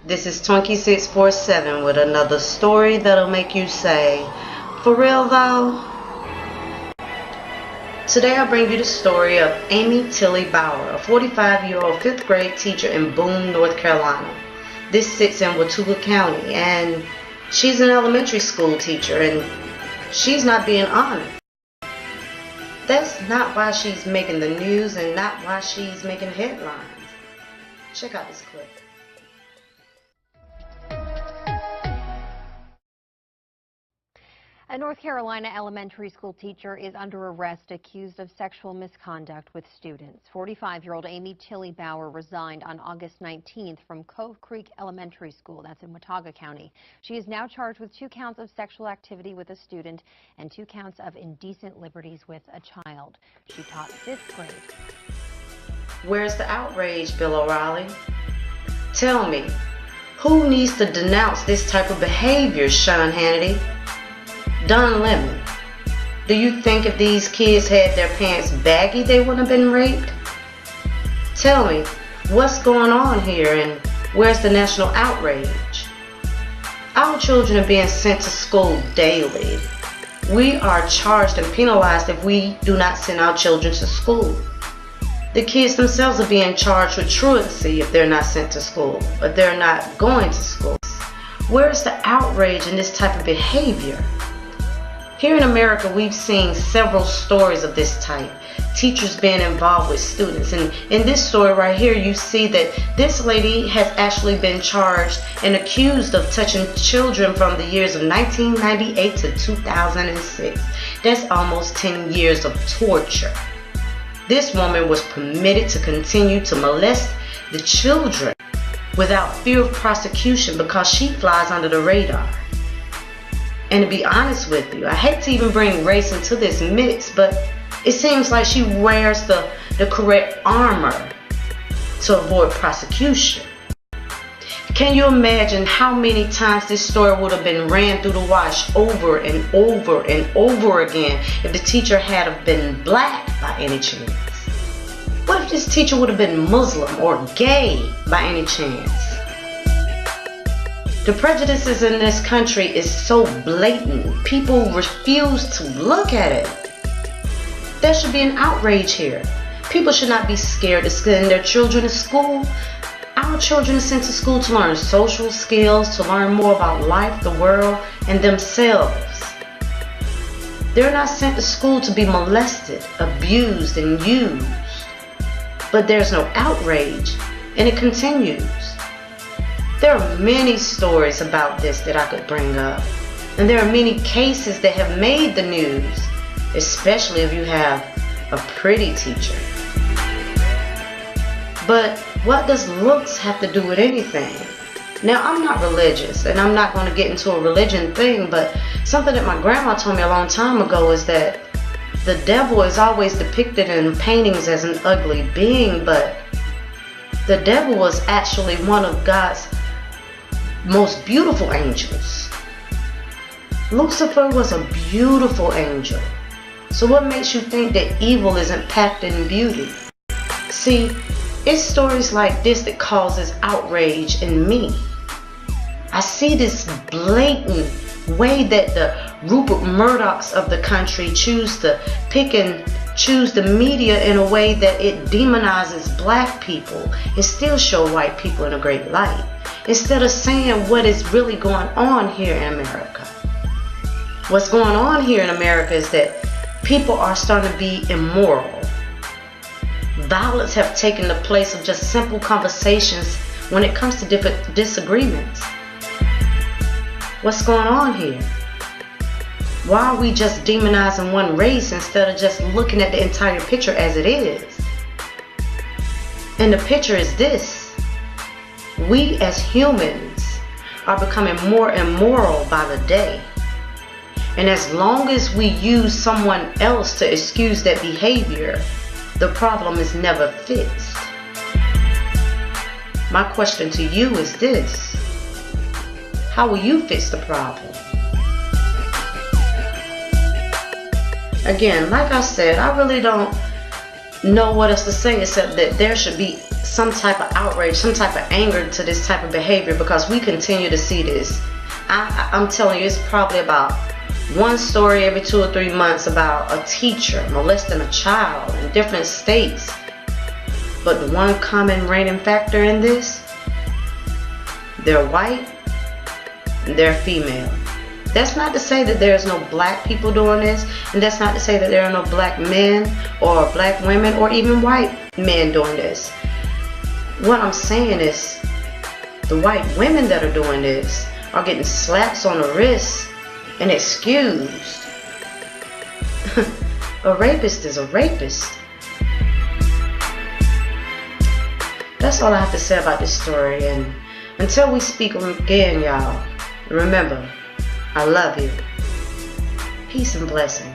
This is Twinkie647 with another story that'll make you say, for real though? Today I bring you the story of Amy Tilly Bauer, a 45-year-old 5th grade teacher in Boone, North Carolina. This sits in Watauga County, and she's an elementary school teacher, and she's not being honored. That's not why she's making the news and not why she's making headlines. Check out this clip. A North Carolina elementary school teacher is under arrest accused of sexual misconduct with students. 45-year-old Amy Tilly Bauer resigned on August 19th from Cove Creek Elementary School, that's in Watauga County. She is now charged with 2 counts of sexual activity with a student and 2 counts of indecent liberties with a child. She taught 5th grade. Where's the outrage, Bill O'Reilly? Tell me, who needs to denounce this type of behavior, Sean Hannity? Don Lemon, do you think if these kids had their pants baggy they wouldn't have been raped? Tell me, what's going on here and where's the national outrage? Our children are being sent to school daily. We are charged and penalized if we do not send our children to school. The kids themselves are being charged with truancy if they're not sent to school, but they're not going to school. Where's the outrage in this type of behavior? Here in America, we've seen several stories of this type, teachers being involved with students. And in this story right here, you see that this lady has actually been charged and accused of touching children from the years of 1998 to 2006. That's almost 10 years of torture. This woman was permitted to continue to molest the children without fear of prosecution because she flies under the radar. And to be honest with you, I hate to even bring race into this mix, but it seems like she wears the correct armor to avoid prosecution. Can you imagine how many times this story would have been ran through the wash over and over and over again if the teacher had been black by any chance? What if this teacher would have been Muslim or gay by any chance? The prejudices in this country is so blatant, people refuse to look at it. There should be an outrage here. People should not be scared to send their children to school. Our children are sent to school to learn social skills, to learn more about life, the world, and themselves. They're not sent to school to be molested, abused, and used. But there's no outrage, and it continues. There are many stories about this that I could bring up, and there are many cases that have made the news, especially if you have a pretty teacher. But what does looks have to do with anything? Now, I'm not religious, and I'm not going to get into a religion thing, but something that my grandma told me a long time ago is that the devil is always depicted in paintings as an ugly being, but the devil was actually one of God's most beautiful angels. Lucifer was a beautiful angel. So what makes you think that evil isn't packed in beauty? See, it's stories like this that causes outrage in me. I see this blatant way that the Rupert Murdochs of the country choose to pick and choose the media in a way that it demonizes black people and still show white people in a great light, instead of saying what is really going on here in America. What's going on here in America is that people are starting to be immoral. Violence have taken the place of just simple conversations when it comes to different disagreements. What's going on here? Why are we just demonizing one race instead of just looking at the entire picture as it is? And the picture is this: we as humans are becoming more immoral by the day. And as long as we use someone else to excuse that behavior, the problem is never fixed. My question to you is this: how will you fix the problem? Again, like I said, I really don't know what else to say except that there should be some type of outrage, some type of anger to this type of behavior, because we continue to see this. I'm telling you, it's probably about one story every 2 or 3 months about a teacher molesting a child in different states. But the one common reigning factor in this, they're white and they're female. That's not to say that there's no black people doing this, and that's not to say that there are no black men or black women or even white men doing this. What I'm saying is the white women that are doing this are getting slaps on the wrist and excused. A rapist is a rapist. That's all I have to say about this story, and until we speak again, y'all, remember, I love you. Peace and blessings.